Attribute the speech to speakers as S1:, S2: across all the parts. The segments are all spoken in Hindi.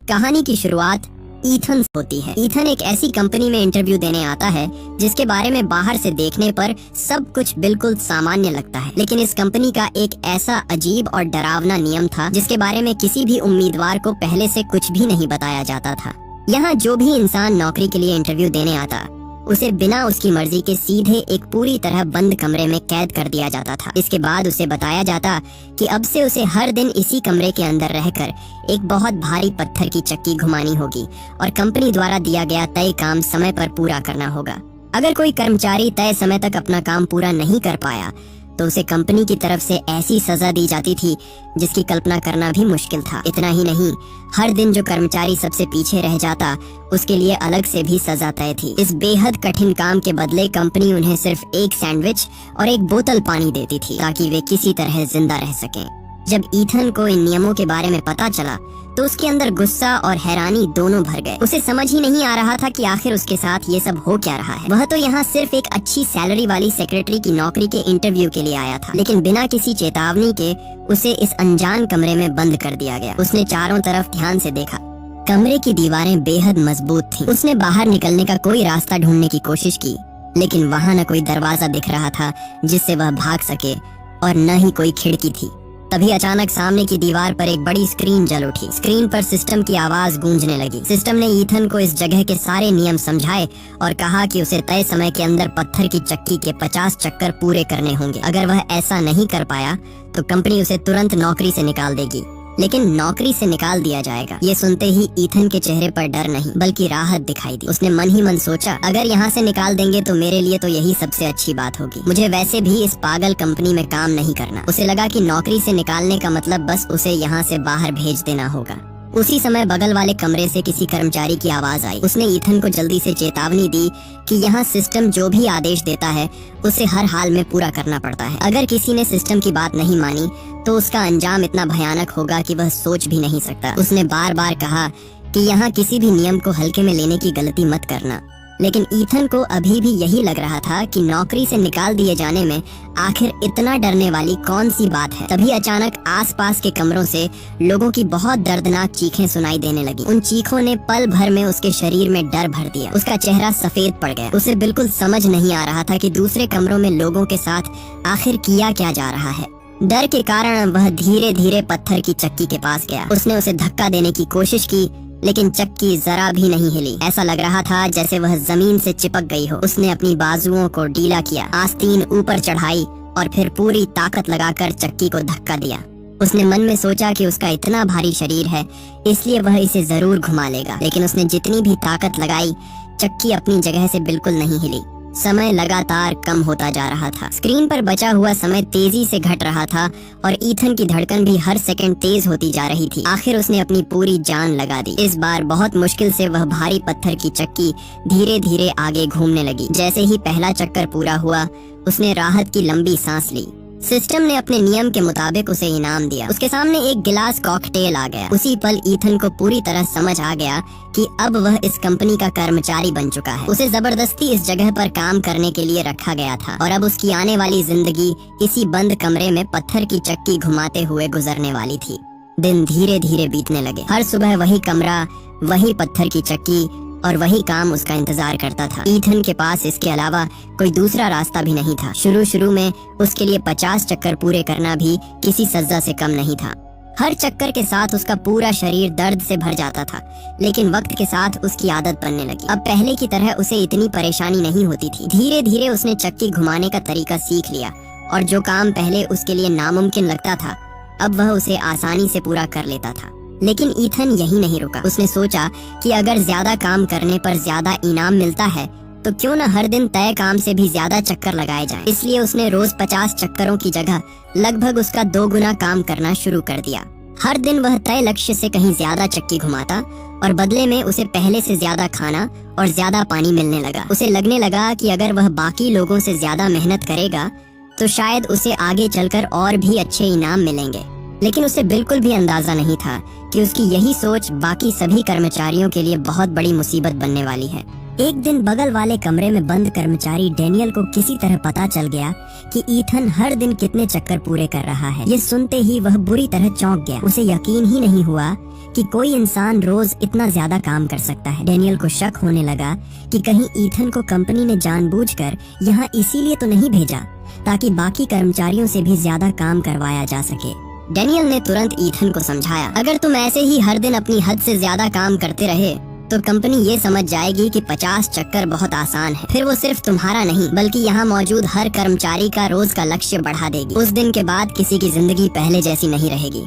S1: कहानी की शुरुआत ईथन होती है। ईथन एक ऐसी कंपनी में इंटरव्यू देने आता है जिसके बारे में बाहर से देखने पर सब कुछ बिल्कुल सामान्य लगता है, लेकिन इस कंपनी का एक ऐसा अजीब और डरावना नियम था जिसके बारे में किसी भी उम्मीदवार को पहले से कुछ भी नहीं बताया जाता था। यहाँ जो भी इंसान नौकरी के लिए इंटरव्यू देने आता उसे बिना उसकी मर्जी के सीधे एक पूरी तरह बंद कमरे में कैद कर दिया जाता था। इसके बाद उसे बताया जाता कि अब से उसे हर दिन इसी कमरे के अंदर रहकर एक बहुत भारी पत्थर की चक्की घुमानी होगी और कंपनी द्वारा दिया गया तय काम समय पर पूरा करना होगा। अगर कोई कर्मचारी तय समय तक अपना काम पूरा नहीं कर पाया तो उसे कंपनी की तरफ से ऐसी सजा दी जाती थी जिसकी कल्पना करना भी मुश्किल था। इतना ही नहीं, हर दिन जो कर्मचारी सबसे पीछे रह जाता उसके लिए अलग से भी सजा तय थी। इस बेहद कठिन काम के बदले कंपनी उन्हें सिर्फ एक सैंडविच और एक बोतल पानी देती थी ताकि वे किसी तरह जिंदा रह सकें। जब ईथन को इन नियमों के बारे में पता चला तो उसके अंदर गुस्सा और हैरानी दोनों भर गए। उसे समझ ही नहीं आ रहा था कि आखिर उसके साथ ये सब हो क्या रहा है। वह तो यहाँ सिर्फ एक अच्छी सैलरी वाली सेक्रेटरी की नौकरी के इंटरव्यू के लिए आया था, लेकिन बिना किसी चेतावनी के उसे इस अनजान कमरे में बंद कर दिया गया। उसने चारों तरफ ध्यान से देखा। कमरे की दीवारें बेहद मजबूत थीं। उसने बाहर निकलने का कोई रास्ता ढूंढने की कोशिश की, लेकिन वहाँ न कोई दरवाजा दिख रहा था जिससे वह भाग सके और न ही कोई खिड़की थी। तभी अचानक सामने की दीवार पर एक बड़ी स्क्रीन जल उठी। स्क्रीन पर सिस्टम की आवाज गूंजने लगी। सिस्टम ने ईथन को इस जगह के सारे नियम समझाए और कहा कि उसे तय समय के अंदर पत्थर की चक्की के 50 चक्कर पूरे करने होंगे। अगर वह ऐसा नहीं कर पाया तो कंपनी उसे तुरंत नौकरी से निकाल देगी, लेकिन नौकरी से निकाल दिया जाएगा। ये सुनते ही ईथन के चेहरे पर डर नहीं बल्कि राहत दिखाई दी। उसने मन ही मन सोचा, अगर यहाँ से निकाल देंगे तो मेरे लिए तो यही सबसे अच्छी बात होगी। मुझे वैसे भी इस पागल कंपनी में काम नहीं करना। उसे लगा कि नौकरी से निकालने का मतलब बस उसे यहाँ से बाहर भेज देना होगा। उसी समय बगल वाले कमरे से किसी कर्मचारी की आवाज आई। उसने ईथन को जल्दी से चेतावनी दी कि यहाँ सिस्टम जो भी आदेश देता है उसे हर हाल में पूरा करना पड़ता है। अगर किसी ने सिस्टम की बात नहीं मानी तो उसका अंजाम इतना भयानक होगा कि वह सोच भी नहीं सकता। उसने बार बार कहा कि यहाँ किसी भी नियम को हल्के में लेने की गलती मत करना, लेकिन ईथन को अभी भी यही लग रहा था कि नौकरी से निकाल दिए जाने में आखिर इतना डरने वाली कौन सी बात है। तभी अचानक आसपास के कमरों से लोगों की बहुत दर्दनाक चीखें सुनाई देने लगी। उन चीखों ने पल भर में उसके शरीर में डर भर दिया। उसका चेहरा सफेद पड़ गया। उसे बिल्कुल समझ नहीं आ रहा था कि दूसरे कमरों में लोगों के साथ आखिर किया क्या जा रहा है। डर के कारण वह धीरे धीरे पत्थर की चक्की के पास गया। उसने उसे धक्का देने की कोशिश की, लेकिन चक्की जरा भी नहीं हिली। ऐसा लग रहा था जैसे वह जमीन से चिपक गई हो। उसने अपनी बाजुओं को ढीला किया, आस्तीन ऊपर चढ़ाई और फिर पूरी ताकत लगाकर चक्की को धक्का दिया। उसने मन में सोचा कि उसका इतना भारी शरीर है इसलिए वह इसे जरूर घुमा लेगा, लेकिन उसने जितनी भी ताकत लगाई चक्की अपनी जगह से बिल्कुल नहीं हिली। समय लगातार कम होता जा रहा था। स्क्रीन पर बचा हुआ समय तेजी से घट रहा था और ईथन की धड़कन भी हर सेकंड तेज होती जा रही थी। आखिर उसने अपनी पूरी जान लगा दी। इस बार बहुत मुश्किल से वह भारी पत्थर की चक्की धीरे धीरे आगे घूमने लगी। जैसे ही पहला चक्कर पूरा हुआ उसने राहत की लंबी सांस ली। सिस्टम ने अपने नियम के मुताबिक उसे इनाम दिया। उसके सामने एक गिलास कॉकटेल आ गया। उसी पल ईथन को पूरी तरह समझ आ गया कि अब वह इस कंपनी का कर्मचारी बन चुका है। उसे जबरदस्ती इस जगह पर काम करने के लिए रखा गया था और अब उसकी आने वाली जिंदगी इसी बंद कमरे में पत्थर की चक्की घुमाते हुए गुजरने वाली थी। दिन धीरे धीरे बीतने लगे। हर सुबह वही कमरा, वही पत्थर की चक्की और वही काम उसका इंतजार करता था। ईथन के पास इसके अलावा कोई दूसरा रास्ता भी नहीं था। शुरू में उसके लिए 50 चक्कर पूरे करना भी किसी सजा से कम नहीं था। हर चक्कर के साथ उसका पूरा शरीर दर्द से भर जाता था, लेकिन वक्त के साथ उसकी आदत बनने लगी। अब पहले की तरह उसे इतनी परेशानी नहीं होती थी। धीरे धीरे उसने चक्की घुमाने का तरीका सीख लिया और जो काम पहले उसके लिए नामुमकिन लगता था अब वह उसे आसानी से पूरा कर लेता था। लेकिन ईथन यही नहीं रुका। उसने सोचा कि अगर ज्यादा काम करने पर ज्यादा इनाम मिलता है तो क्यों न हर दिन तय काम से भी ज्यादा चक्कर लगाए जाएं। इसलिए उसने रोज 50 चक्करों की जगह लगभग उसका 2 गुना काम करना शुरू कर दिया। हर दिन वह तय लक्ष्य से कहीं ज्यादा चक्की घुमाता और बदले में उसे पहले से ज्यादा खाना और ज्यादा पानी मिलने लगा। उसे लगने लगा कि अगर वह बाकी लोगों से ज्यादा मेहनत करेगा तो शायद उसे आगे चलकर और भी अच्छे इनाम मिलेंगे। लेकिन उसे बिल्कुल भी अंदाजा नहीं था कि उसकी यही सोच बाकी सभी कर्मचारियों के लिए बहुत बड़ी मुसीबत बनने वाली है। एक दिन बगल वाले कमरे में बंद कर्मचारी डेनियल को किसी तरह पता चल गया कि ईथन हर दिन कितने चक्कर पूरे कर रहा है। ये सुनते ही वह बुरी तरह चौंक गया। उसे यकीन ही नहीं हुआ कि कोई इंसान रोज इतना ज्यादा काम कर सकता है। डेनियल को शक होने लगा कि कहीं ईथन को कंपनी ने जानबूझकर यहाँ इसीलिए तो नहीं भेजा ताकि बाकी कर्मचारियों से भी ज्यादा काम करवाया जा सके। डेनियल ने तुरंत ईथन को समझाया, अगर तुम ऐसे ही हर दिन अपनी हद से ज्यादा काम करते रहे तो कंपनी ये समझ जाएगी कि 50 चक्कर बहुत आसान है। फिर वो सिर्फ तुम्हारा नहीं बल्कि यहाँ मौजूद हर कर्मचारी का रोज का लक्ष्य बढ़ा देगी। उस दिन के बाद किसी की जिंदगी पहले जैसी नहीं रहेगी।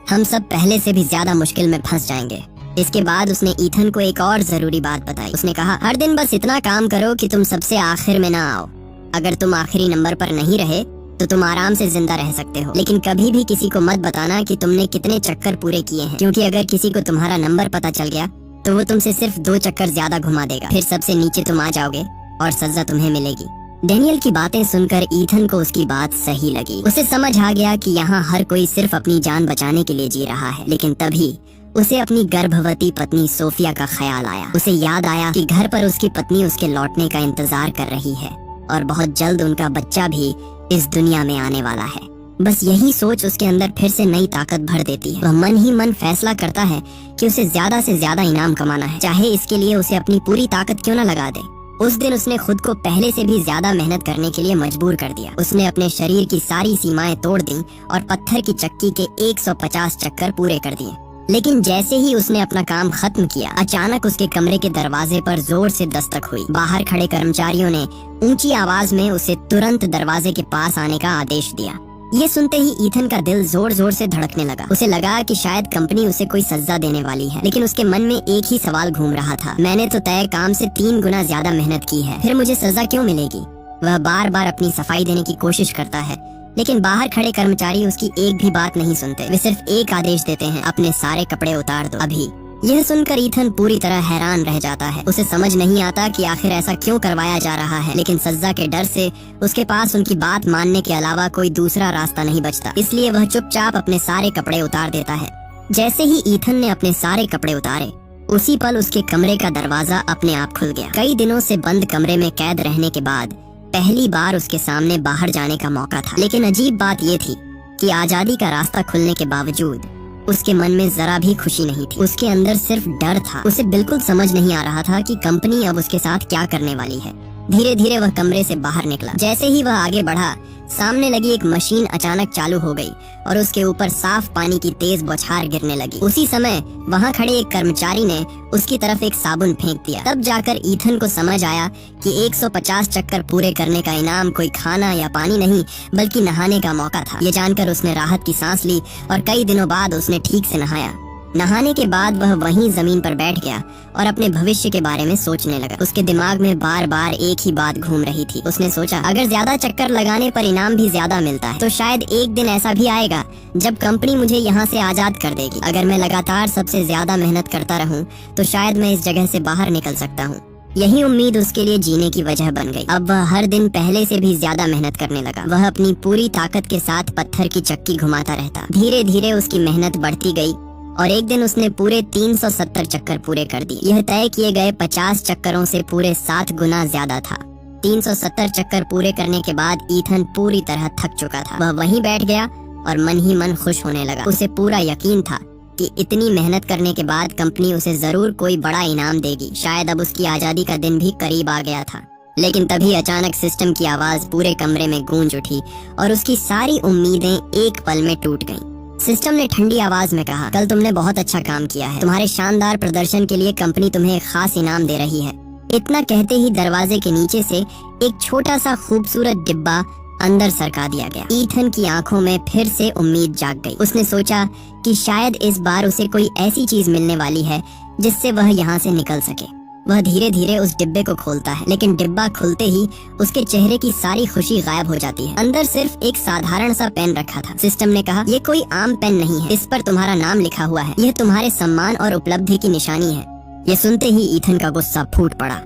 S1: हम सब पहले से भी ज्यादा मुश्किल में फंस जाएंगे। इसके बाद उसने ईथन को एक और जरूरी बात बताई। उसने कहा, हर दिन बस इतना काम करो कि तुम सबसे आखिर में ना आओ। अगर तुम आखिरी नंबर पर नहीं रहे तो तुम आराम से जिंदा रह सकते हो, लेकिन कभी भी किसी को मत बताना कि तुमने कितने चक्कर पूरे किए हैं, क्योंकि अगर किसी को तुम्हारा नंबर पता चल गया तो वो तुमसे सिर्फ 2 चक्कर ज्यादा घुमा देगा। फिर सबसे नीचे तुम आ जाओगे और सजा तुम्हें मिलेगी। डेनियल की बातें सुनकर ईथन को उसकी बात सही लगी। उसे समझ आ गया कि यहाँ हर कोई सिर्फ अपनी जान बचाने के लिए जी रहा है। लेकिन तभी उसे अपनी गर्भवती पत्नी सोफिया का ख्याल आया। उसे याद आया कि घर पर उसकी पत्नी उसके लौटने का इंतजार कर रही है और बहुत जल्द उनका बच्चा भी इस दुनिया में आने वाला है। बस यही सोच उसके अंदर फिर से नई ताकत भर देती है। वह मन ही मन फैसला करता है कि उसे ज्यादा से ज्यादा इनाम कमाना है, चाहे इसके लिए उसे अपनी पूरी ताकत क्यों न लगा दे। उस दिन उसने खुद को पहले से भी ज्यादा मेहनत करने के लिए मजबूर कर दिया। उसने अपने शरीर की सारी सीमाएं तोड़ दी और पत्थर की चक्की के 150 चक्कर पूरे कर दिए। लेकिन जैसे ही उसने अपना काम खत्म किया, अचानक उसके कमरे के दरवाजे पर जोर से दस्तक हुई। बाहर खड़े कर्मचारियों ने ऊंची आवाज में उसे तुरंत दरवाजे के पास आने का आदेश दिया। ये सुनते ही ईथन का दिल जोर जोर से धड़कने लगा। उसे लगा कि शायद कंपनी उसे कोई सजा देने वाली है, लेकिन उसके मन में एक ही सवाल घूम रहा था, मैंने तो तय काम से 3 गुना ज्यादा मेहनत की है, फिर मुझे सजा क्यों मिलेगी। वह बार बार अपनी सफाई देने की कोशिश करता है, लेकिन बाहर खड़े कर्मचारी उसकी एक भी बात नहीं सुनते। वे सिर्फ एक आदेश देते हैं, अपने सारे कपड़े उतार दो अभी। यह सुनकर ईथन पूरी तरह हैरान रह जाता है। उसे समझ नहीं आता कि आखिर ऐसा क्यों करवाया जा रहा है, लेकिन सजा के डर से उसके पास उनकी बात मानने के अलावा कोई दूसरा रास्ता नहीं बचता। इसलिए वह चुपचाप अपने सारे कपड़े उतार देता है। जैसे ही ईथन ने अपने सारे कपड़े उतारे, उसी पल उसके कमरे का दरवाजा अपने आप खुल गया। कई दिनों से बंद कमरे में कैद रहने के बाद पहली बार उसके सामने बाहर जाने का मौका था। लेकिन अजीब बात ये थी कि आजादी का रास्ता खुलने के बावजूद उसके मन में जरा भी खुशी नहीं थी। उसके अंदर सिर्फ डर था। उसे बिल्कुल समझ नहीं आ रहा था कि कंपनी अब उसके साथ क्या करने वाली है। धीरे धीरे वह कमरे से बाहर निकला। जैसे ही वह आगे बढ़ा, सामने लगी एक मशीन अचानक चालू हो गई और उसके ऊपर साफ पानी की तेज बौछार गिरने लगी। उसी समय वहाँ खड़े एक कर्मचारी ने उसकी तरफ एक साबुन फेंक दिया। तब जाकर ईथन को समझ आया कि 150 चक्कर पूरे करने का इनाम कोई खाना या पानी नहीं बल्कि नहाने का मौका था। ये जानकर उसने राहत की सांस ली और कई दिनों बाद उसने ठीक से नहाया। नहाने के बाद वह वहीं जमीन पर बैठ गया और अपने भविष्य के बारे में सोचने लगा। उसके दिमाग में बार बार एक ही बात घूम रही थी। उसने सोचा, अगर ज्यादा चक्कर लगाने पर इनाम भी ज्यादा मिलता है तो शायद एक दिन ऐसा भी आएगा जब कंपनी मुझे यहाँ से आजाद कर देगी। अगर मैं लगातार सबसे ज्यादा मेहनत करता रहूँ तो शायद मैं इस जगह से बाहर निकल सकता हूँ। यही उम्मीद उसके लिए जीने की वजह बन गई। अब वह हर दिन पहले से भी ज्यादा मेहनत करने लगा। वह अपनी पूरी ताकत के साथ पत्थर की चक्की घुमाता रहता। धीरे धीरे उसकी मेहनत बढ़ती गई और एक दिन उसने पूरे 370 चक्कर पूरे कर दिए। यह तय किए गए 50 चक्करों से पूरे 7 गुना ज्यादा था। 370 चक्कर पूरे करने के बाद ईथन पूरी तरह थक चुका था। वह वहीं बैठ गया और मन ही मन खुश होने लगा। उसे पूरा यकीन था कि इतनी मेहनत करने के बाद कंपनी उसे जरूर कोई बड़ा इनाम देगी। शायद अब उसकी आजादी का दिन भी करीब आ गया था। लेकिन तभी अचानक सिस्टम की आवाज पूरे कमरे में गूंज उठी और उसकी सारी उम्मीदें एक पल में टूट गईं। सिस्टम ने ठंडी आवाज में कहा, कल तुमने बहुत अच्छा काम किया है। तुम्हारे शानदार प्रदर्शन के लिए कंपनी तुम्हें एक खास इनाम दे रही है। इतना कहते ही दरवाजे के नीचे से एक छोटा सा खूबसूरत डिब्बा अंदर सरका दिया गया। ईथन की आंखों में फिर से उम्मीद जाग गई। उसने सोचा कि शायद इस बार उसे कोई ऐसी चीज मिलने वाली है जिससे वह यहाँ से निकल सके। वह धीरे धीरे उस डिब्बे को खोलता है, लेकिन डिब्बा खुलते ही उसके चेहरे की सारी खुशी गायब हो जाती है। अंदर सिर्फ एक साधारण सा पेन रखा था। सिस्टम ने कहा, ये कोई आम पेन नहीं है, इस पर तुम्हारा नाम लिखा हुआ है। यह तुम्हारे सम्मान और उपलब्धि की निशानी है। ये सुनते ही ईथन का गुस्सा फूट पड़ा।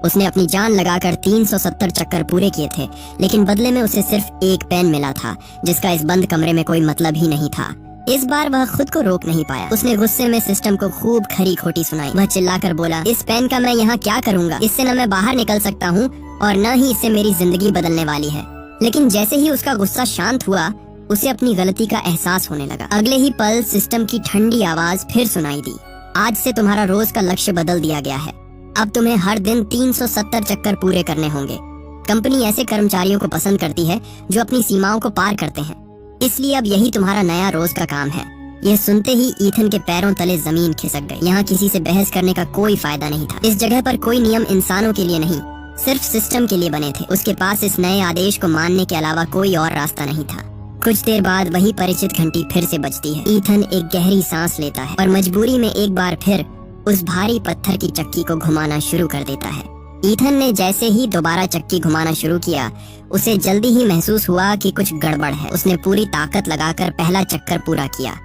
S1: उसने अपनी जान लगाकर 370 चक्कर पूरे किए थे, लेकिन बदले में उसे सिर्फ एक पेन मिला था जिसका इस बंद कमरे में कोई मतलब ही नहीं था। इस बार वह खुद को रोक नहीं पाया। उसने गुस्से में सिस्टम को खूब खरी खोटी सुनाई। वह चिल्लाकर बोला, इस पेन का मैं यहाँ क्या करूँगा? इससे न मैं बाहर निकल सकता हूँ और न ही इससे मेरी जिंदगी बदलने वाली है। लेकिन जैसे ही उसका गुस्सा शांत हुआ, उसे अपनी गलती का एहसास होने लगा। अगले ही पल सिस्टम की ठंडी आवाज फिर सुनाई दी। आज से तुम्हारा रोज का लक्ष्य बदल दिया गया है। अब तुम्हें हर दिन 370 चक्कर पूरे करने होंगे। कंपनी ऐसे कर्मचारियों को पसंद करती है जो अपनी सीमाओं को पार करते हैं, इसलिए अब यही तुम्हारा नया रोज का काम है। यह सुनते ही ईथन के पैरों तले जमीन खिसक गई। यहाँ किसी से बहस करने का कोई फायदा नहीं था। इस जगह पर कोई नियम इंसानों के लिए नहीं, सिर्फ सिस्टम के लिए बने थे। उसके पास इस नए आदेश को मानने के अलावा कोई और रास्ता नहीं था। कुछ देर बाद वही परिचित घंटी फिर से बजती है। ईथन एक गहरी सांस लेता है और मजबूरी में एक बार फिर उस भारी पत्थर की चक्की को घुमाना शुरू कर देता है। ईथन ने जैसे ही दोबारा चक्की घुमाना शुरू किया, उसे जल्दी ही महसूस हुआ कि कुछ गड़बड़ है। उसने पूरी ताकत लगाकर पहला चक्कर पूरा किया,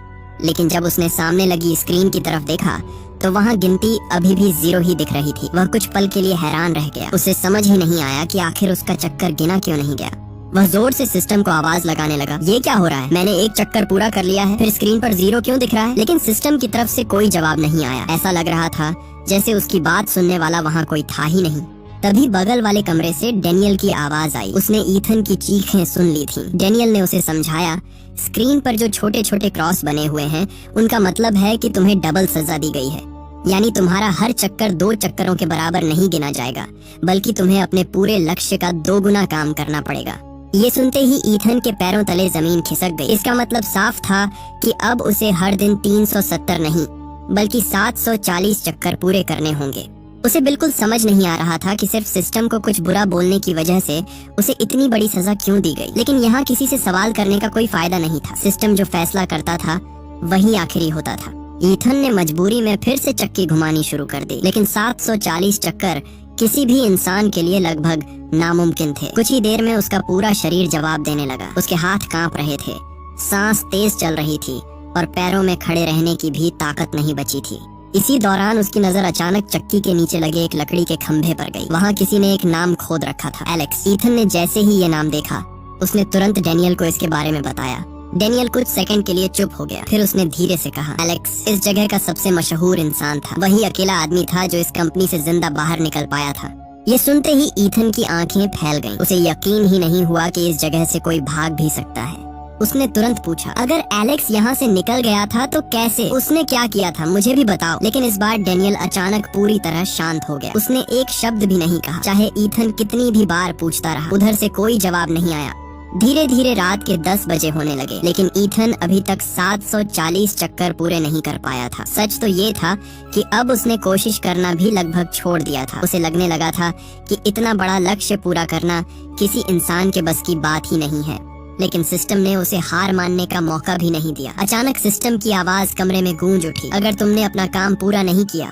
S1: लेकिन जब उसने सामने लगी स्क्रीन की तरफ देखा तो वहाँ गिनती अभी भी 0 ही दिख रही थी। वह कुछ पल के लिए हैरान रह गया। उसे समझ ही नहीं आया कि आखिर उसका चक्कर गिना क्यों नहीं गया। वह जोर से सिस्टम को आवाज लगाने लगा, ये क्या हो रहा है? मैंने एक चक्कर पूरा कर लिया है, फिर स्क्रीन पर 0 क्यों दिख रहा है? लेकिन सिस्टम की तरफ से कोई जवाब नहीं आया। ऐसा लग रहा था जैसे उसकी बात सुनने वाला वहाँ कोई था ही नहीं। तभी बगल वाले कमरे से डेनियल की आवाज आई। उसने ईथन की चीखें सुन ली थी। डेनियल ने उसे समझाया, स्क्रीन पर जो छोटे छोटे क्रॉस बने हुए हैं उनका मतलब है कि तुम्हें डबल सजा दी गई है। यानी तुम्हारा हर चक्कर 2 चक्करों के बराबर नहीं गिना जाएगा, बल्कि तुम्हें अपने पूरे लक्ष्य का 2 गुना काम करना पड़ेगा। ये सुनते ही ईथन के पैरों तले जमीन खिसक गई। इसका मतलब साफ था कि अब उसे हर दिन 370 नहीं बल्कि 740 चक्कर पूरे करने होंगे। उसे बिल्कुल समझ नहीं आ रहा था कि सिर्फ सिस्टम को कुछ बुरा बोलने की वजह से उसे इतनी बड़ी सजा क्यों दी गई। लेकिन यहाँ किसी से सवाल करने का कोई फायदा नहीं था। सिस्टम जो फैसला करता था वही आखिरी होता था। ईथन ने मजबूरी में फिर से चक्की घुमानी शुरू कर दी, लेकिन 740 चक्कर किसी भी इंसान के लिए लगभग नामुमकिन थे। कुछ ही देर में उसका पूरा शरीर जवाब देने लगा। उसके हाथ कांप रहे थे, सांस तेज चल रही थी और पैरों में खड़े रहने की भी ताकत नहीं बची थी। इसी दौरान उसकी नजर अचानक चक्की के नीचे लगे एक लकड़ी के खंभे पर गई। वहाँ किसी ने एक नाम खोद रखा था, एलेक्स। ईथन ने जैसे ही ये नाम देखा, उसने तुरंत डेनियल को इसके बारे में बताया। डेनियल कुछ सेकंड के लिए चुप हो गया, फिर उसने धीरे से कहा, एलेक्स इस जगह का सबसे मशहूर इंसान था। वही अकेला आदमी था जो इस कंपनी से जिंदा बाहर निकल पाया था। ये सुनते ही ईथन की आंखें फैल गईं। उसे यकीन ही नहीं हुआ कि इस जगह से कोई भाग भी सकता है। उसने तुरंत पूछा, अगर एलेक्स यहाँ से निकल गया था तो कैसे? उसने क्या किया था, मुझे भी बताओ। लेकिन इस बार डेनियल अचानक पूरी तरह शांत हो गया। उसने एक शब्द भी नहीं कहा, चाहे ईथन कितनी भी बार पूछता रहा। उधर से कोई जवाब नहीं आया। धीरे धीरे रात के 10 बजे होने लगे, लेकिन ईथन अभी तक 740 चक्कर पूरे नहीं कर पाया था। सच तो ये था कि अब उसने कोशिश करना भी लगभग छोड़ दिया था। उसे लगने लगा था कि इतना बड़ा लक्ष्य पूरा करना किसी इंसान के बस की बात ही नहीं है। लेकिन सिस्टम ने उसे हार मानने का मौका भी नहीं दिया। अचानक सिस्टम की आवाज कमरे में गूंज उठी, अगर तुमने अपना काम पूरा नहीं किया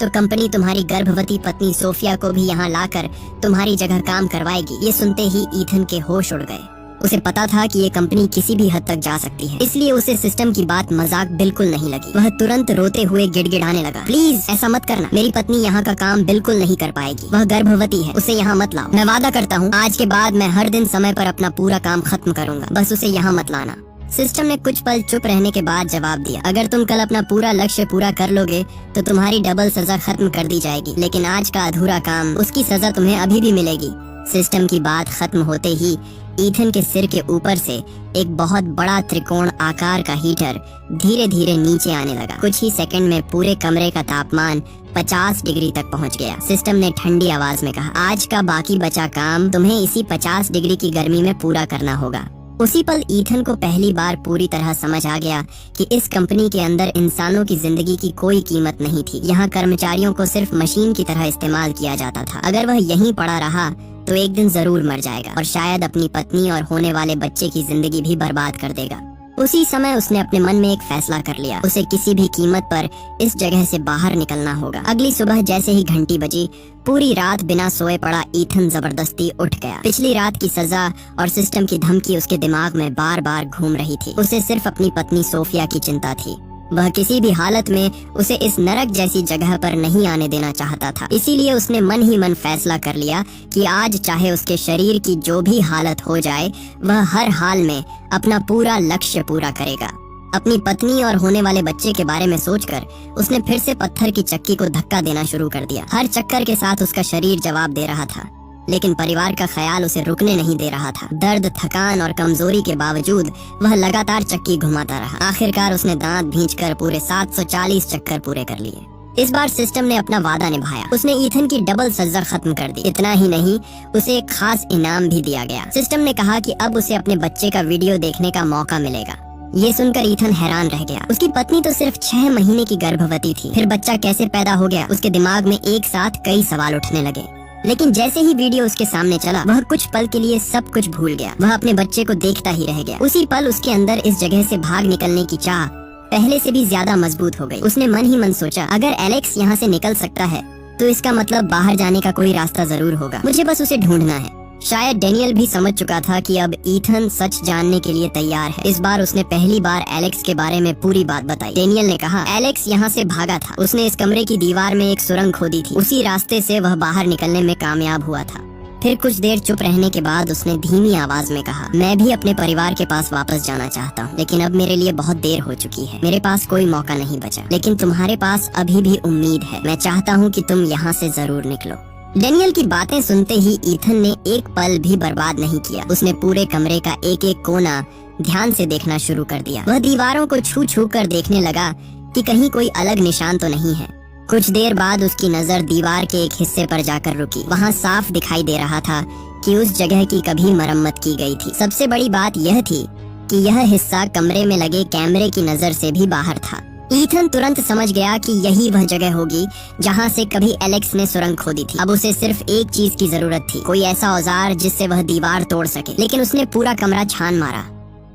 S1: तो कंपनी तुम्हारी गर्भवती पत्नी सोफिया को भी यहाँ लाकर तुम्हारी जगह काम करवाएगी। ये सुनते ही ईथन के होश उड़ गए। उसे पता था कि ये कंपनी किसी भी हद तक जा सकती है, इसलिए उसे सिस्टम की बात मजाक बिल्कुल नहीं लगी। वह तुरंत रोते हुए गिड़गिड़ाने लगा, प्लीज ऐसा मत करना, मेरी पत्नी यहाँ का काम बिल्कुल नहीं कर पाएगी। वह गर्भवती है, उसे यहाँ मत लाओ। मैं वादा करता हूँ आज के बाद मैं हर दिन समय पर अपना पूरा काम खत्म करूंगा, बस उसे यहाँ मत लाना। सिस्टम ने कुछ पल चुप रहने के बाद जवाब दिया, अगर तुम कल अपना पूरा लक्ष्य पूरा कर लोगे तो तुम्हारी डबल सजा खत्म कर दी जाएगी, लेकिन आज का अधूरा काम, उसकी सजा तुम्हें अभी भी मिलेगी। सिस्टम की बात खत्म होते ही ईथन के सिर के ऊपर से एक बहुत बड़ा त्रिकोण आकार का हीटर धीरे धीरे नीचे आने लगा। कुछ ही सेकंड में पूरे कमरे का तापमान 50 डिग्री तक पहुंच गया। सिस्टम ने ठंडी आवाज में कहा, आज का बाकी बचा काम तुम्हें इसी 50 डिग्री की गर्मी में पूरा करना होगा। उसी पल ईथन को पहली बार पूरी तरह समझ आ गया कि इस कंपनी के अंदर इंसानों की जिंदगी की कोई कीमत नहीं थी। यहाँ कर्मचारियों को सिर्फ मशीन की तरह इस्तेमाल किया जाता था। अगर वह यहीं पड़ा रहा तो एक दिन जरूर मर जाएगा और शायद अपनी पत्नी और होने वाले बच्चे की जिंदगी भी बर्बाद कर देगा। उसी समय उसने अपने मन में एक फैसला कर लिया, उसे किसी भी कीमत पर इस जगह से बाहर निकलना होगा। अगली सुबह जैसे ही घंटी बजी, पूरी रात बिना सोए पड़ा ईथन जबरदस्ती उठ गया। पिछली रात की सजा और सिस्टम की धमकी उसके दिमाग में बार बार घूम रही थी। उसे सिर्फ अपनी पत्नी सोफिया की चिंता थी। वह किसी भी हालत में उसे इस नरक जैसी जगह पर नहीं आने देना चाहता था। इसीलिए उसने मन ही मन फैसला कर लिया कि आज चाहे उसके शरीर की जो भी हालत हो जाए, वह हर हाल में अपना पूरा लक्ष्य पूरा करेगा। अपनी पत्नी और होने वाले बच्चे के बारे में सोचकर उसने फिर से पत्थर की चक्की को धक्का देना शुरू कर दिया। हर चक्कर के साथ उसका शरीर जवाब दे रहा था। लेकिन परिवार का ख्याल उसे रुकने नहीं दे रहा था। दर्द, थकान और कमजोरी के बावजूद वह लगातार चक्की घुमाता रहा। आखिरकार उसने दांत भींचकर पूरे 740 चक्कर पूरे कर लिए। इस बार सिस्टम ने अपना वादा निभाया। उसने ईथन की डबल सजा खत्म कर दी। इतना ही नहीं, उसे एक खास इनाम भी दिया गया। सिस्टम ने कहा कि अब उसे अपने बच्चे का वीडियो देखने का मौका मिलेगा। ये सुनकर ईथन हैरान रह गया। उसकी पत्नी तो सिर्फ 6 महीने की गर्भवती थी। फिर बच्चा कैसे पैदा हो गया? उसके दिमाग में एक साथ कई सवाल उठने लगे। लेकिन जैसे ही वीडियो उसके सामने चला, वह कुछ पल के लिए सब कुछ भूल गया। वह अपने बच्चे को देखता ही रह गया। उसी पल उसके अंदर इस जगह से भाग निकलने की चाह पहले से भी ज्यादा मजबूत हो गई। उसने मन ही मन सोचा, अगर एलेक्स यहाँ से निकल सकता है तो इसका मतलब बाहर जाने का कोई रास्ता जरूर होगा। मुझे बस उसे ढूंढना है। शायद डेनियल भी समझ चुका था कि अब ईथन सच जानने के लिए तैयार है। इस बार उसने पहली बार एलेक्स के बारे में पूरी बात बताई। डेनियल ने कहा, एलेक्स यहाँ से भागा था। उसने इस कमरे की दीवार में एक सुरंग खोदी थी। उसी रास्ते से वह बाहर निकलने में कामयाब हुआ था। फिर कुछ देर चुप रहने के बाद उसने धीमी आवाज में कहा, मैं भी अपने परिवार के पास वापस जाना चाहता हूँ, लेकिन अब मेरे लिए बहुत देर हो चुकी है। मेरे पास कोई मौका नहीं बचा, लेकिन तुम्हारे पास अभी भी उम्मीद है। मैं चाहता हूँ कि तुम यहाँ से जरूर निकलो। डेनियल की बातें सुनते ही ईथन ने एक पल भी बर्बाद नहीं किया। उसने पूरे कमरे का एक एक कोना ध्यान से देखना शुरू कर दिया। वह दीवारों को छू छू कर देखने लगा कि कहीं कोई अलग निशान तो नहीं है। कुछ देर बाद उसकी नजर दीवार के एक हिस्से पर जाकर रुकी। वहाँ साफ दिखाई दे रहा था कि उस जगह की कभी मरम्मत की गई थी। सबसे बड़ी बात यह थी कि यह हिस्सा कमरे में लगे कैमरे की नजर से भी बाहर था। ईथन तुरंत समझ गया कि यही वह जगह होगी जहाँ से कभी एलेक्स ने सुरंग खोदी थी। अब उसे सिर्फ एक चीज की जरूरत थी, कोई ऐसा औजार जिससे वह दीवार तोड़ सके। लेकिन उसने पूरा कमरा छान मारा,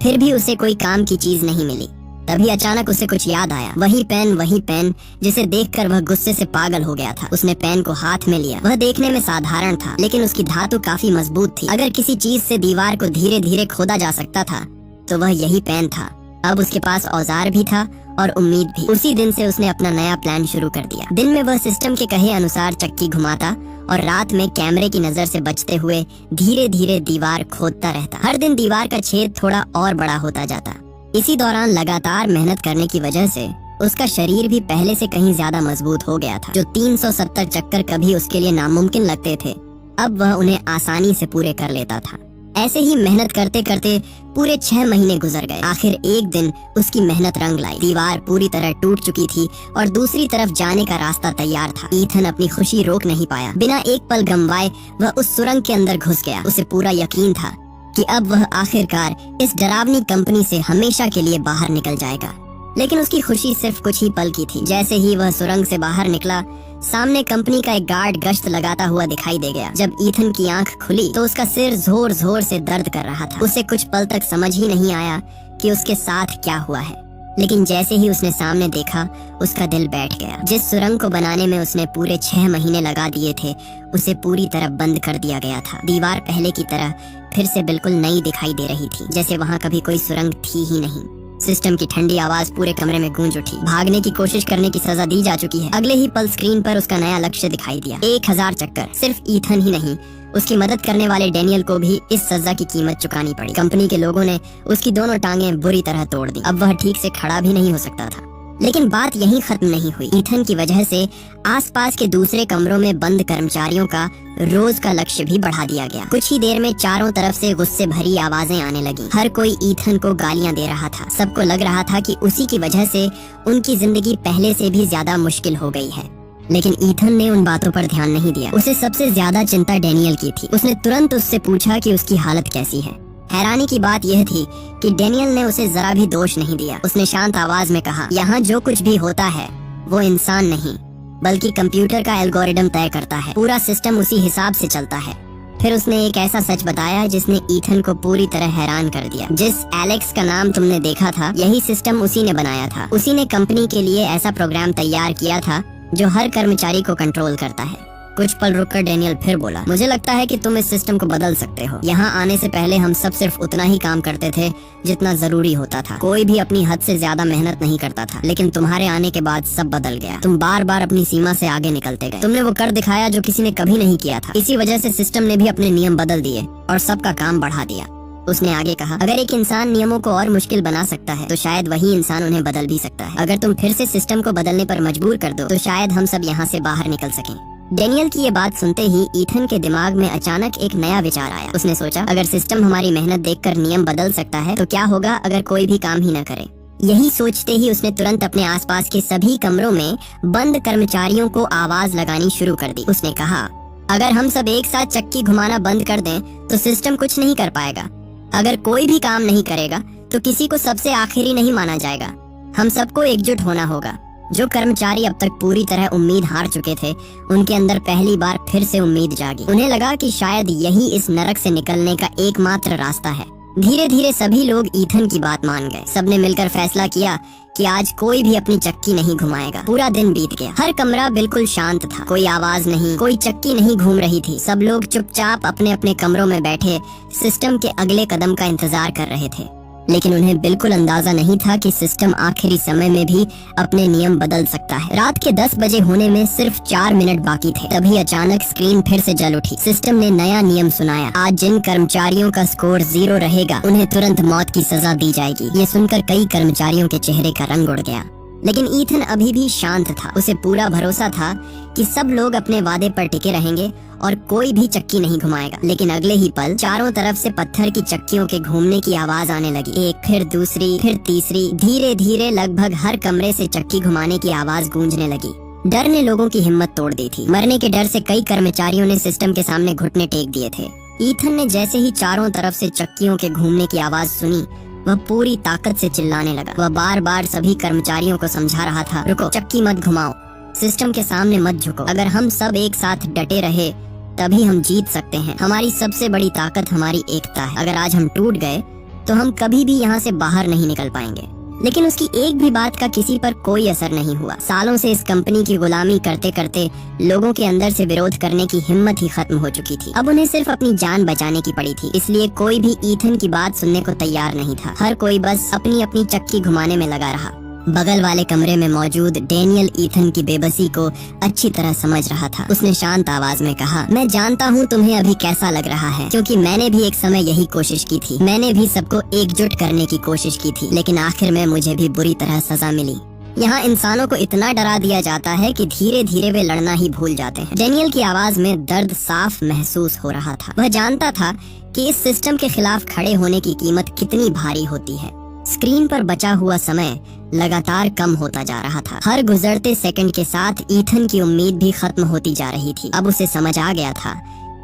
S1: फिर भी उसे कोई काम की चीज नहीं मिली। तभी अचानक उसे कुछ याद आया। वही पेन जिसे देखकर वह गुस्से से पागल हो गया था। उसने पेन को हाथ में लिया। वह देखने में साधारण था, लेकिन उसकी धातु काफी मजबूत थी। अगर किसी चीज से दीवार को धीरे धीरे खोदा जा सकता था तो वह यही पेन था। अब उसके पास औजार भी था और उम्मीद भी। उसी दिन से उसने अपना नया प्लान शुरू कर दिया। दिन में वह सिस्टम के कहे अनुसार चक्की घुमाता और रात में कैमरे की नजर से बचते हुए धीरे धीरे दीवार खोदता रहता। हर दिन दीवार का छेद थोड़ा और बड़ा होता जाता। इसी दौरान लगातार मेहनत करने की वजह से उसका शरीर भी पहले से कहीं ज्यादा मजबूत हो गया था। जो 370 चक्कर कभी उसके लिए नामुमकिन लगते थे, अब वह उन्हें आसानी से पूरे कर लेता था। ऐसे ही मेहनत करते करते पूरे 6 महीने गुजर गए। आखिर एक दिन उसकी मेहनत रंग लाई। दीवार पूरी तरह टूट चुकी थी और दूसरी तरफ जाने का रास्ता तैयार था। ईथन अपनी खुशी रोक नहीं पाया। बिना एक पल गंवाए वह उस सुरंग के अंदर घुस गया। उसे पूरा यकीन था कि अब वह आखिरकार इस डरावनी कंपनी से हमेशा के लिए बाहर निकल जाएगा। लेकिन उसकी खुशी सिर्फ कुछ ही पल की थी। जैसे ही वह सुरंग से बाहर निकला, सामने कंपनी का एक गार्ड गश्त लगाता हुआ दिखाई दे गया। जब ईथन की आंख खुली तो उसका सिर जोर जोर से दर्द कर रहा था। उसे कुछ पल तक समझ ही नहीं आया कि उसके साथ क्या हुआ है। लेकिन जैसे ही उसने सामने देखा, उसका दिल बैठ गया। जिस सुरंग को बनाने में उसने पूरे 6 महीने लगा दिए थे, उसे पूरी तरह बंद कर दिया गया था। दीवार पहले की तरह फिर से बिल्कुल नई दिखाई दे रही थी, जैसे वहाँ कभी कोई सुरंग थी ही नहीं। सिस्टम की ठंडी आवाज पूरे कमरे में गूंज उठी। भागने की कोशिश करने की सजा दी जा चुकी है। अगले ही पल स्क्रीन पर उसका नया लक्ष्य दिखाई दिया। 1000 चक्कर। सिर्फ ईथन ही नहीं, उसकी मदद करने वाले डेनियल को भी इस सजा की कीमत चुकानी पड़ी। कंपनी के लोगों ने उसकी दोनों टांगें बुरी तरह तोड़ दी। अब वह ठीक से खड़ा भी नहीं हो सकता था। लेकिन बात यहीं खत्म नहीं हुई। ईथन की वजह से आसपास के दूसरे कमरों में बंद कर्मचारियों का रोज का लक्ष्य भी बढ़ा दिया गया। कुछ ही देर में चारों तरफ से गुस्से भरी आवाजें आने लगी। हर कोई ईथन को गालियां दे रहा था। सबको लग रहा था कि उसी की वजह से उनकी जिंदगी पहले से भी ज्यादा मुश्किल हो गई है। लेकिन ईथन ने उन बातों पर ध्यान नहीं दिया। उसे सबसे ज्यादा चिंता डेनियल की थी। उसने तुरंत उससे पूछा कि उसकी हालत कैसी है। हैरानी की बात यह थी कि डेनियल ने उसे जरा भी दोष नहीं दिया। उसने शांत आवाज में कहा, यहाँ जो कुछ भी होता है वो इंसान नहीं बल्कि कंप्यूटर का एल्गोरिदम तय करता है। पूरा सिस्टम उसी हिसाब से चलता है। फिर उसने एक ऐसा सच बताया जिसने ईथन को पूरी तरह हैरान कर दिया। जिस एलेक्स का नाम तुमने देखा था, यही सिस्टम उसी ने बनाया था। उसी ने कंपनी के लिए ऐसा प्रोग्राम तैयार किया था जो हर कर्मचारी को कंट्रोल करता है। कुछ पल रुककर डेनियल फिर बोला, मुझे लगता है कि तुम इस सिस्टम को बदल सकते हो। यहाँ आने से पहले हम सब सिर्फ उतना ही काम करते थे जितना जरूरी होता था। कोई भी अपनी हद से ज्यादा मेहनत नहीं करता था। लेकिन तुम्हारे आने के बाद सब बदल गया। तुम बार बार अपनी सीमा से आगे निकलते गए। तुमने वो कर दिखाया जो किसी ने कभी नहीं किया था। इसी वजह से सिस्टम ने भी अपने नियम बदल दिए और सबका काम बढ़ा दिया। उसने आगे कहा, अगर एक इंसान नियमों को और मुश्किल बना सकता है तो शायद वही इंसान उन्हें बदल भी सकता है। अगर तुम फिर से सिस्टम को बदलने पर मजबूर कर दो तो शायद हम सब यहाँ से बाहर निकल सकें। डेनियल की ये बात सुनते ही ईथन के दिमाग में अचानक एक नया विचार आया। उसने सोचा, अगर सिस्टम हमारी मेहनत देखकर नियम बदल सकता है तो क्या होगा अगर कोई भी काम ही न करे। यही सोचते ही उसने तुरंत अपने आसपास के सभी कमरों में बंद कर्मचारियों को आवाज लगानी शुरू कर दी। उसने कहा, अगर हम सब एक साथ चक्की घुमाना बंद कर दें तो सिस्टम कुछ नहीं कर पाएगा। अगर कोई भी काम नहीं करेगा तो किसी को सबसे आखिरी नहीं माना जाएगा। हम सबको एकजुट होना होगा। जो कर्मचारी अब तक पूरी तरह उम्मीद हार चुके थे, उनके अंदर पहली बार फिर से उम्मीद जागी। उन्हें लगा कि शायद यही इस नरक से निकलने का एकमात्र रास्ता है। धीरे धीरे सभी लोग ईथन की बात मान गए। सबने मिलकर फैसला किया कि आज कोई भी अपनी चक्की नहीं घुमाएगा। पूरा दिन बीत गया। हर कमरा बिल्कुल शांत था। कोई आवाज नहीं, कोई चक्की नहीं घूम रही थी। सब लोग चुपचाप अपने अपने कमरों में बैठे सिस्टम के अगले कदम का इंतजार कर रहे थे। लेकिन उन्हें बिल्कुल अंदाजा नहीं था कि सिस्टम आखिरी समय में भी अपने नियम बदल सकता है। रात के 10 बजे होने में सिर्फ 4 मिनट बाकी थे। तभी अचानक स्क्रीन फिर से जल उठी। सिस्टम ने नया नियम सुनाया। आज जिन कर्मचारियों का स्कोर 0 रहेगा, उन्हें तुरंत मौत की सजा दी जाएगी। ये सुनकर कई कर्मचारियों के चेहरे का रंग उड़ गया। लेकिन ईथन अभी भी शांत था। उसे पूरा भरोसा था कि सब लोग अपने वादे पर टिके रहेंगे और कोई भी चक्की नहीं घुमाएगा। लेकिन अगले ही पल चारों तरफ से पत्थर की चक्कियों के घूमने की आवाज आने लगी। एक, फिर दूसरी, फिर तीसरी। धीरे धीरे लगभग हर कमरे से चक्की घुमाने की आवाज गूंजने लगी। डर ने लोगों की हिम्मत तोड़ दी थी। मरने के डर से कई कर्मचारियों ने सिस्टम के सामने घुटने टेक दिए थे। ईथन ने जैसे ही चारों तरफ से चक्कियों के घूमने की आवाज सुनी, वह पूरी ताकत से चिल्लाने लगा। वह बार बार सभी कर्मचारियों को समझा रहा था, रुको, चक्की मत घुमाओ, सिस्टम के सामने मत झुको। अगर हम सब एक साथ डटे रहे तभी हम जीत सकते हैं। हमारी सबसे बड़ी ताकत हमारी एकता है। अगर आज हम टूट गए तो हम कभी भी यहाँ से बाहर नहीं निकल पाएंगे। लेकिन उसकी एक भी बात का किसी पर कोई असर नहीं हुआ। सालों से इस कंपनी की गुलामी करते करते लोगों के अंदर से विरोध करने की हिम्मत ही खत्म हो चुकी थी। अब उन्हें सिर्फ अपनी जान बचाने की पड़ी थी। इसलिए कोई भी ईथन की बात सुनने को तैयार नहीं था। हर कोई बस अपनी अपनी चक्की घुमाने में लगा रहा। बगल वाले कमरे में मौजूद डेनियल ईथन की बेबसी को अच्छी तरह समझ रहा था। उसने शांत आवाज में कहा, मैं जानता हूँ तुम्हें अभी कैसा लग रहा है, क्योंकि मैंने भी एक समय यही कोशिश की थी। मैंने भी सबको एकजुट करने की कोशिश की थी, लेकिन आखिर में मुझे भी बुरी तरह सजा मिली। यहाँ इंसानों को इतना डरा दिया जाता है कि धीरे धीरे वे लड़ना ही भूल जाते हैं। डेनियल की आवाज में दर्द साफ महसूस हो रहा था। वह जानता था कि इस सिस्टम के खिलाफ खड़े होने की कीमत कितनी भारी होती है। स्क्रीन पर बचा हुआ समय लगातार कम होता जा रहा था। हर गुजरते सेकंड के साथ ईथन की उम्मीद भी खत्म होती जा रही थी। अब उसे समझ आ गया था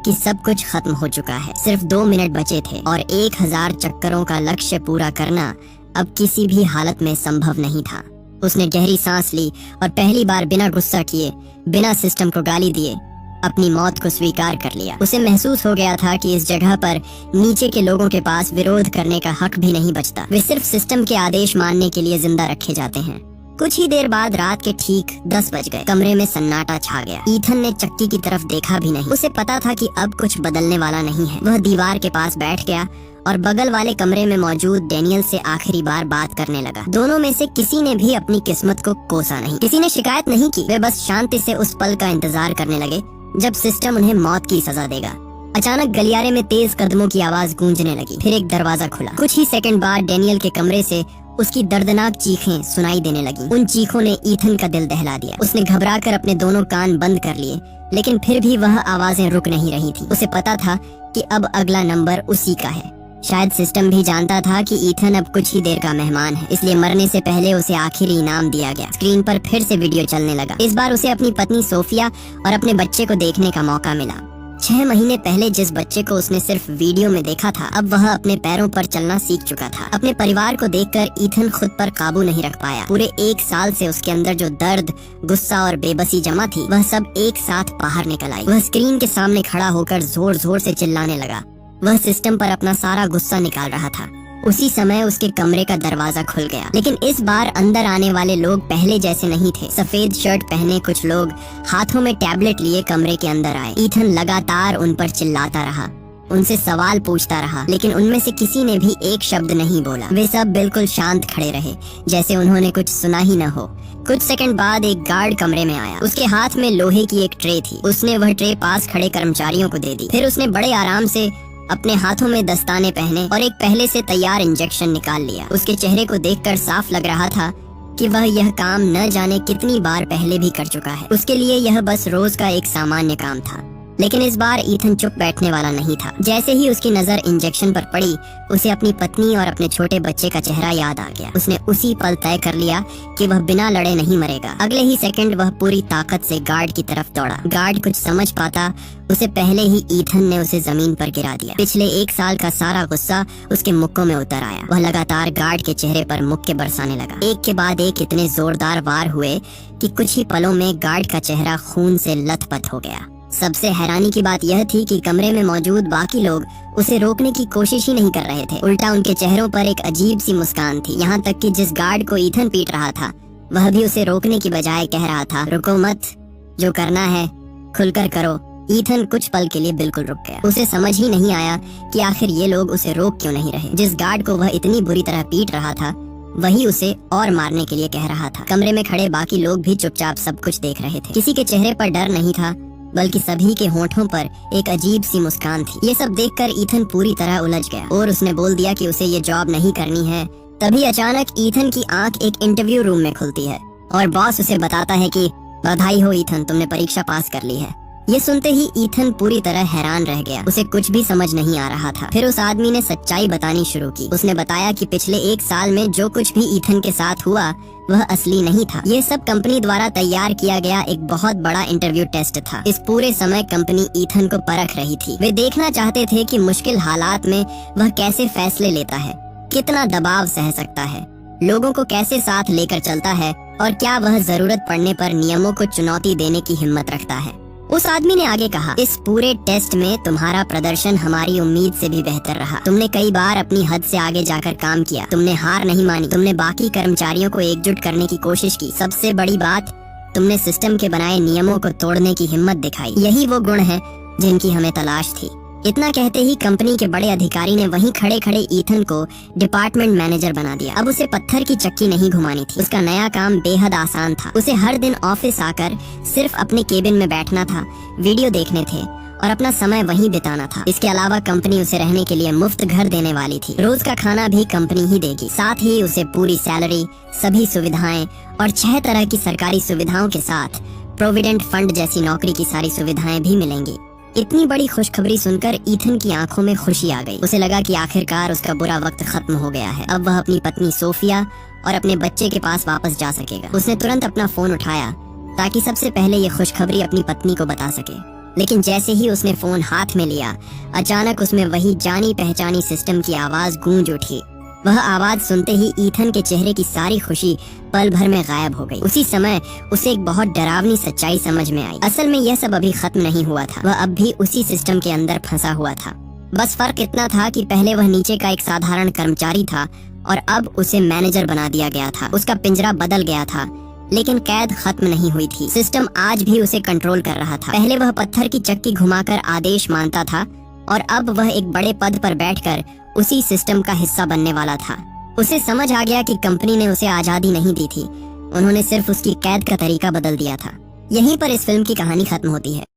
S1: कि सब कुछ खत्म हो चुका है। सिर्फ 2 मिनट बचे थे और 1000 चक्करों का लक्ष्य पूरा करना अब किसी भी हालत में संभव नहीं था। उसने गहरी सांस ली और पहली बार बिना गुस्सा किए, बिना सिस्टम को गाली दिए, अपनी मौत को स्वीकार कर लिया। उसे महसूस हो गया था कि इस जगह पर नीचे के लोगों के पास विरोध करने का हक भी नहीं बचता। वे सिर्फ सिस्टम के आदेश मानने के लिए जिंदा रखे जाते हैं। कुछ ही देर बाद रात के ठीक 10 बज गए। कमरे में सन्नाटा छा गया। ईथन ने चक्की की तरफ देखा भी नहीं। उसे पता था कि अब कुछ बदलने वाला नहीं है। वह दीवार के पास बैठ गया और बगल वाले कमरे में मौजूद डेनियल से आखिरी बार बात करने लगा। दोनों में से किसी ने भी अपनी किस्मत को कोसा नहीं। किसी ने शिकायत नहीं की। वे बस शांति से उस पल का इंतजार करने लगे जब सिस्टम उन्हें मौत की सजा देगा। अचानक गलियारे में तेज कदमों की आवाज गूंजने लगी। फिर एक दरवाजा खुला। कुछ ही सेकंड बाद डेनियल के कमरे से उसकी दर्दनाक चीखें सुनाई देने लगी। उन चीखों ने ईथन का दिल दहला दिया। उसने घबराकर अपने दोनों कान बंद कर लिए, लेकिन फिर भी वह आवाजें रुक नहीं रही थी। उसे पता था कि अब अगला नंबर उसी का है। शायद सिस्टम भी जानता था कि ईथन अब कुछ ही देर का मेहमान है, इसलिए मरने से पहले उसे आखिरी इनाम दिया गया। स्क्रीन पर फिर से वीडियो चलने लगा। इस बार उसे अपनी पत्नी सोफिया और अपने बच्चे को देखने का मौका मिला। 6 महीने पहले जिस बच्चे को उसने सिर्फ वीडियो में देखा था, अब वह अपने पैरों पर चलना सीख चुका था। अपने परिवार को देखकर ईथन खुद पर काबू नहीं रख पाया। पूरे 1 साल से उसके अंदर जो दर्द, गुस्सा और बेबसी जमा थी, वह सब एक साथ बाहर निकल आई। वह स्क्रीन के सामने खड़ा होकर जोर जोर से चिल्लाने लगा। वह सिस्टम पर अपना सारा गुस्सा निकाल रहा था। उसी समय उसके कमरे का दरवाजा खुल गया, लेकिन इस बार अंदर आने वाले लोग पहले जैसे नहीं थे। सफेद शर्ट पहने कुछ लोग हाथों में टैबलेट लिए कमरे के अंदर आए। ईथन लगातार उन पर चिल्लाता रहा, उनसे सवाल पूछता रहा, लेकिन उनमें से किसी ने भी एक शब्द नहीं बोला। वे सब बिल्कुल शांत खड़े रहे, जैसे उन्होंने कुछ सुना ही न हो। कुछ सेकंड बाद एक गार्ड कमरे में आया। उसके हाथ में लोहे की एक ट्रे थी। उसने वह ट्रे पास खड़े कर्मचारियों को दे दी। फिर उसने बड़े आराम से अपने हाथों में दस्ताने पहने और एक पहले से तैयार इंजेक्शन निकाल लिया। उसके चेहरे को देखकर साफ लग रहा था कि वह यह काम न जाने कितनी बार पहले भी कर चुका है। उसके लिए यह बस रोज का एक सामान्य काम था। लेकिन इस बार ईथन चुप बैठने वाला नहीं था। जैसे ही उसकी नजर इंजेक्शन पर पड़ी, उसे अपनी पत्नी और अपने छोटे बच्चे का चेहरा याद आ गया। उसने उसी पल तय कर लिया कि वह बिना लड़े नहीं मरेगा। अगले ही सेकंड वह पूरी ताकत से गार्ड की तरफ दौड़ा। गार्ड कुछ समझ पाता उसे पहले ही ईथन ने उसे जमीन पर गिरा दिया। पिछले 1 साल का सारा गुस्सा उसके मुक्कों में उतर आया। वह लगातार गार्ड के चेहरे पर मुक्के बरसाने लगा। एक के बाद एक इतने जोरदार वार हुए कि कुछ ही पलों में गार्ड का चेहरा खून से लथपथ हो गया। सबसे हैरानी की बात यह थी कि कमरे में मौजूद बाकी लोग उसे रोकने की कोशिश ही नहीं कर रहे थे। उल्टा उनके चेहरों पर एक अजीब सी मुस्कान थी। यहाँ तक कि जिस गार्ड को ईथन पीट रहा था, वह भी उसे रोकने की बजाय कह रहा था, रुको मत, जो करना है खुलकर करो। ईथन कुछ पल के लिए बिल्कुल रुक गया। उसे समझ ही नहीं आया कि आखिर ये लोग उसे रोक क्यों नहीं रहे। जिस गार्ड को वह इतनी बुरी तरह पीट रहा था, वही उसे और मारने के लिए कह रहा था। कमरे में खड़े बाकी लोग भी चुपचाप सब कुछ देख रहे थे। किसी के चेहरे पर डर नहीं था, बल्कि सभी के होठों पर एक अजीब सी मुस्कान थी। ये सब देखकर ईथन पूरी तरह उलझ गया और उसने बोल दिया कि उसे ये जॉब नहीं करनी है। तभी अचानक ईथन की आंख एक इंटरव्यू रूम में खुलती है और बॉस उसे बताता है कि बधाई हो ईथन, तुमने परीक्षा पास कर ली है। ये सुनते ही ईथन पूरी तरह हैरान रह गया। उसे कुछ भी समझ नहीं आ रहा था। फिर उस आदमी ने सच्चाई बतानी शुरू की। उसने बताया कि पिछले 1 साल में जो कुछ भी ईथन के साथ हुआ वह असली नहीं था। ये सब कंपनी द्वारा तैयार किया गया एक बहुत बड़ा इंटरव्यू टेस्ट था। इस पूरे समय कंपनी ईथन को परख रही थी। वे देखना चाहते थे कि मुश्किल हालात में वह कैसे फैसले लेता है, कितना दबाव सह सकता है, लोगों को कैसे साथ लेकर चलता है और क्या वह जरूरत पड़ने पर नियमों को चुनौती देने की हिम्मत रखता है। उस आदमी ने आगे कहा, इस पूरे टेस्ट में तुम्हारा प्रदर्शन हमारी उम्मीद से भी बेहतर रहा। तुमने कई बार अपनी हद से आगे जाकर काम किया। तुमने हार नहीं मानी। तुमने बाकी कर्मचारियों को एकजुट करने की कोशिश की। सबसे बड़ी बात, तुमने सिस्टम के बनाए नियमों को तोड़ने की हिम्मत दिखाई। यही वो गुण है जिनकी हमें तलाश थी। इतना कहते ही कंपनी के बड़े अधिकारी ने वहीं खड़े खड़े ईथन को डिपार्टमेंट मैनेजर बना दिया। अब उसे पत्थर की चक्की नहीं घुमानी थी। उसका नया काम बेहद आसान था। उसे हर दिन ऑफिस आकर सिर्फ अपने केबिन में बैठना था, वीडियो देखने थे और अपना समय वहीं बिताना था। इसके अलावा कंपनी उसे रहने के लिए मुफ्त घर देने वाली थी। रोज का खाना भी कंपनी ही देगी। साथ ही उसे पूरी सैलरी, सभी सुविधाएं और 6 तरह की सरकारी सुविधाओं के साथ प्रोविडेंट फंड जैसी नौकरी की सारी सुविधाएं भी मिलेंगी। इतनी बड़ी खुशखबरी सुनकर ईथन की आंखों में खुशी आ गई। उसे लगा कि आखिरकार उसका बुरा वक्त खत्म हो गया है। अब वह अपनी पत्नी सोफिया और अपने बच्चे के पास वापस जा सकेगा। उसने तुरंत अपना फोन उठाया ताकि सबसे पहले ये खुशखबरी अपनी पत्नी को बता सके। लेकिन जैसे ही उसने फोन हाथ में लिया, अचानक उसमें वही जानी पहचानी सिस्टम की आवाज गूंज उठी। वह आवाज सुनते ही ईथन के चेहरे की सारी खुशी पल भर में गायब हो गई। उसी समय उसे एक बहुत डरावनी सच्चाई समझ में आई। असल में यह सब अभी खत्म नहीं हुआ था। वह अब भी उसी सिस्टम के अंदर फंसा हुआ था। बस फर्क इतना था कि पहले वह नीचे का एक साधारण कर्मचारी था और अब उसे मैनेजर बना दिया गया था। उसका पिंजरा बदल गया था, लेकिन कैद खत्म नहीं हुई थी। सिस्टम आज भी उसे कंट्रोल कर रहा था। पहले वह पत्थर की चक्की घुमाकर आदेश मानता था और अब वह एक बड़े पद पर बैठकर उसी सिस्टम का हिस्सा बनने वाला था। उसे समझ आ गया कि कंपनी ने उसे आजादी नहीं दी थी, उन्होंने सिर्फ उसकी कैद का तरीका बदल दिया था। यहीं पर इस फिल्म की कहानी खत्म होती है।